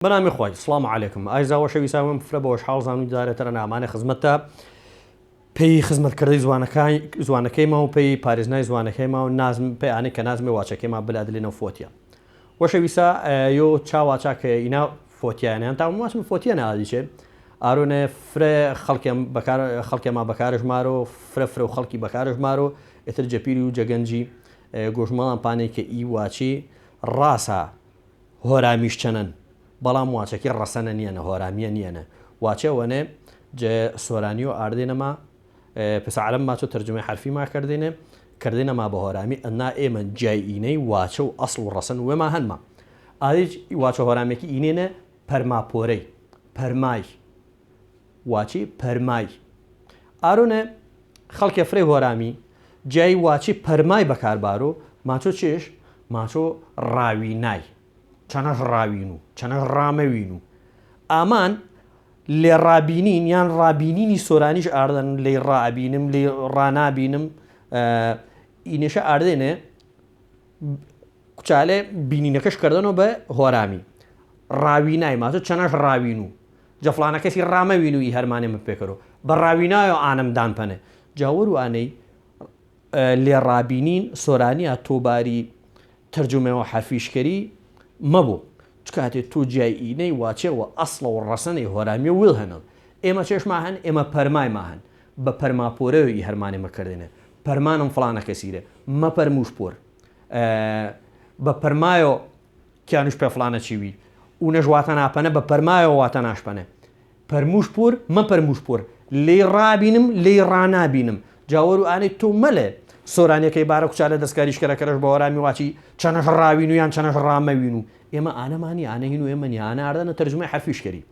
بەنامی خۆی سڵام عەلەیکم ئایزاوە شەویستان فرە بەوەش حاڵزان و دارێتەرە نامانە خزمەتە پێی خزمەتکردەی زوانەکەیمە و پێی پارێزنای زوانەکەیمە و نازم پێیانەی کە نازمێ واچەکەیمە بلادلێنەوە فۆتیە وەشەویسا یۆ چاواچاکە ئینا فۆتیانیان تا واسم فۆتیە نادیچێ ئارۆنێ فرە خەڵکێما بەکارژمار و فرە و خەڵکی بەکارژمار و ئێتر جەپیری و جەگەنجی گۆژماڵان پانێک کە ئی واچی ڕاستە هۆرامیش چەنن بەڵام واچەکە ڕەسەنە نیەنە هۆرامیە نیەنە واچەوەنێ سۆرانی و ئاردێنەما پسعلم ماچۆ تەرجمەی حرفی ما کردێنەما بە هۆرامی ئەنا ئێمە جایئینەی واچە و ئەسڵ و ڕەسەن وێما هەنما ئادیج واچە هۆرامێکی ئینێنە پەرماپۆرەی پەرمای واچی پەرمای ئارۆنێ خەڵکێ فرەی هۆرامی جای واچی پەرمای بەکاربار و ماچۆ چێش ماچۆ ڕاوینای چەنەش ڕاوین و چەنەش ڕامەوین و ئامان لێ ڕابینین یان ڕابینینی سۆرانیش ئاردەن لێ ڕابینم لێ ڕانابینم ئینێشە ئاردێنێ کوچالێ بینینەکەش کردنەوە بە هۆرامی ڕاوینای ماچۆ چەنەش ڕاوین و جەفلانە کەسی ڕامەوین و ئی هەرمانێ من پێکەرەوە بە ڕاوینایە ئانم دانپەنێ جاوەر و ئانەی لێ ڕابینین سۆرانیە تۆباری تەرجمەوە حەرفیشکەری مەبوو چکاتێت تۆ جایئینەی واچێەوە ئەسڵە و ڕەسەنەی هۆرامی ویل هەنن ئێمە چێشما هەن ئێمە پەرمایما هەن بە پەرماپۆرەوەی هەرمانێ مەکردێنێ پەرمانم فڵانە کەسیرە مە پەرموشپۆر بە پەرمایۆ کیانوش پێ فڵانە چیوی و نەژواتە ناپەنە بە پەرمایەوە واتە ناشپەنێ پەرموشپۆر مە پەرموشپۆر لێ ڕابینم لێ ڕانابینم جاوەر و ئانەی تۆ مەلێ سۆرانیەکەی بارە کوچالە دەستکاریشکەرەکەش بە هۆرامی واچی چەنەش ڕاوین و یان چەنەش ڕامەوین و ئێمە ئانەمانی ئانەهین و ئێمە نیانە ئاردەنە تەرجمەی حەرفیشکەری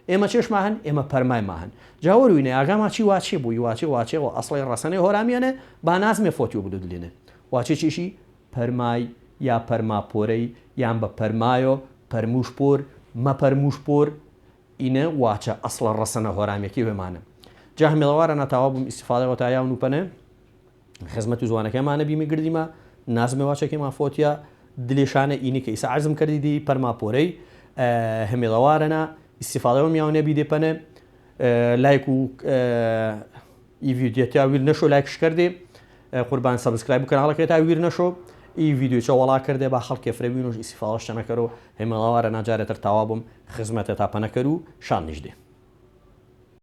ئێمە چێشما هەن ئێمە پەرمایما هەن جاوەر وینێ ئاگاماچی واچێ بووی واچێەوە ئەسڵی ڕەسەنەی هۆرامیانە با نازمێ فۆتی و بدودلێنێ واچێ چیشی پەرمای یا پەرماپۆرەی یان بە پەرمایۆ پەرموشپۆر مە پەرموشپۆر ئینە واچە ئەسڵە ڕەسەنە هۆرامیەکی وێمانە جا هەمێڵەوارە نەتاوا بووم ئیسیفادەوە تا یاون و پەنێ خزمەت و زوانەکەمانە بیمی گردیمە نازمێ واچەکەیما فۆتیە دلێشانە ئینی کە ئیسا عەرزم کردیدی پەرماپۆرەی هەمێڵەوارەنە ئیسیفادەوە میاونێ بیدێپەنێ لایک و ئی ڤیدیۆ ویر نەشۆ لایکش کردێ قوربان سەبسکرایب و کەناڵەکەی تا ویر نەشۆ ئی ڤیدیۆچە وەڵا کردێ با خەڵکێ فرەوین و ئیسیفادەش چەنەکەر و هەمێڵەوارە ناجارێتر تاوا بووم خزمەتە تاپەنەکەر و شان نیشدێ